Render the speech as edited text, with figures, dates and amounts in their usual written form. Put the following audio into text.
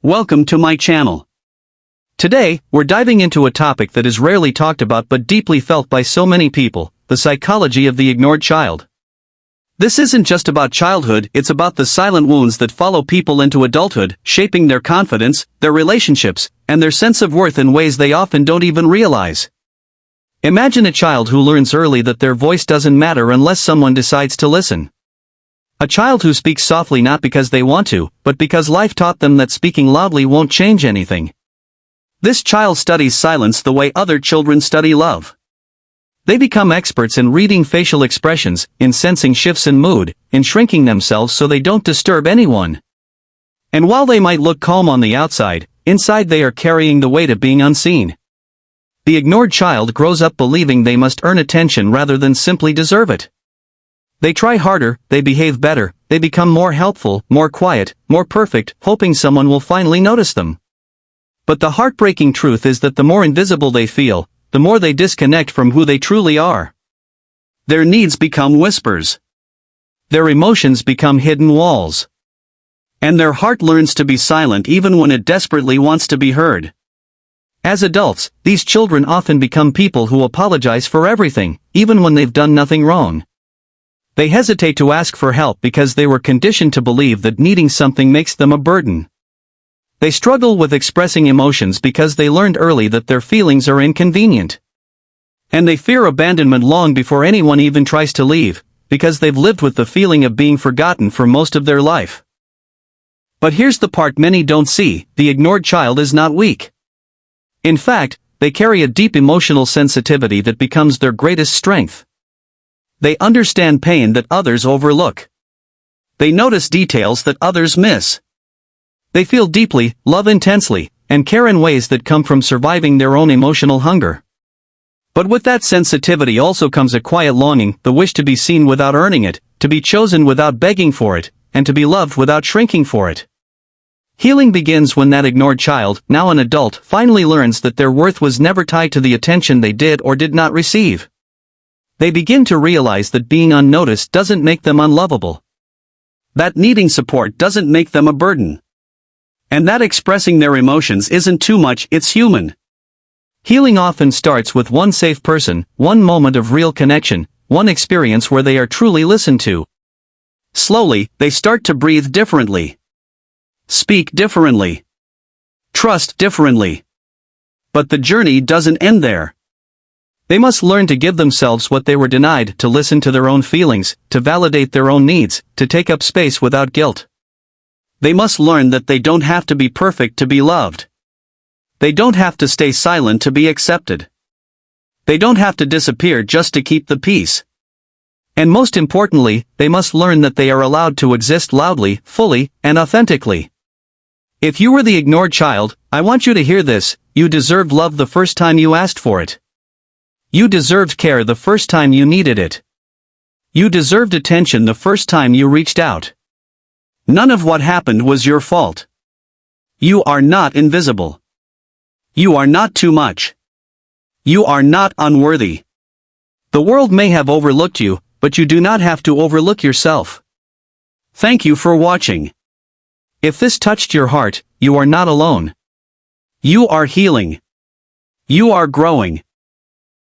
Welcome to my channel. Today, we're diving into a topic that is rarely talked about but deeply felt by so many people, the psychology of the ignored child. This isn't just about childhood, it's about the silent wounds that follow people into adulthood, shaping their confidence, their relationships, and their sense of worth in ways they often don't even realize. Imagine a child who learns early that their voice doesn't matter unless someone decides to listen. A child who speaks softly not because they want to, but because life taught them that speaking loudly won't change anything. This child studies silence the way other children study love. They become experts in reading facial expressions, in sensing shifts in mood, in shrinking themselves so they don't disturb anyone. And while they might look calm on the outside, inside they are carrying the weight of being unseen. The ignored child grows up believing they must earn attention rather than simply deserve it. They try harder, they behave better, they become more helpful, more quiet, more perfect, hoping someone will finally notice them. But the heartbreaking truth is that the more invisible they feel, the more they disconnect from who they truly are. Their needs become whispers. Their emotions become hidden walls. And their heart learns to be silent even when it desperately wants to be heard. As adults, these children often become people who apologize for everything, even when they've done nothing wrong. They hesitate to ask for help because they were conditioned to believe that needing something makes them a burden. They struggle with expressing emotions because they learned early that their feelings are inconvenient. And they fear abandonment long before anyone even tries to leave, because they've lived with the feeling of being forgotten for most of their life. But here's the part many don't see: the ignored child is not weak. In fact, they carry a deep emotional sensitivity that becomes their greatest strength. They understand pain that others overlook. They notice details that others miss. They feel deeply, love intensely, and care in ways that come from surviving their own emotional hunger. But with that sensitivity also comes a quiet longing, the wish to be seen without earning it, to be chosen without begging for it, and to be loved without shrinking for it. Healing begins when that ignored child, now an adult, finally learns that their worth was never tied to the attention they did or did not receive. They begin to realize that being unnoticed doesn't make them unlovable. That needing support doesn't make them a burden. And that expressing their emotions isn't too much, it's human. Healing often starts with one safe person, one moment of real connection, one experience where they are truly listened to. Slowly, they start to breathe differently. Speak differently. Trust differently. But the journey doesn't end there. They must learn to give themselves what they were denied, to listen to their own feelings, to validate their own needs, to take up space without guilt. They must learn that they don't have to be perfect to be loved. They don't have to stay silent to be accepted. They don't have to disappear just to keep the peace. And most importantly, they must learn that they are allowed to exist loudly, fully, and authentically. If you were the ignored child, I want you to hear this: you deserved love the first time you asked for it. You deserved care the first time you needed it. You deserved attention the first time you reached out. None of what happened was your fault. You are not invisible. You are not too much. You are not unworthy. The world may have overlooked you, but you do not have to overlook yourself. Thank you for watching. If this touched your heart, you are not alone. You are healing. You are growing.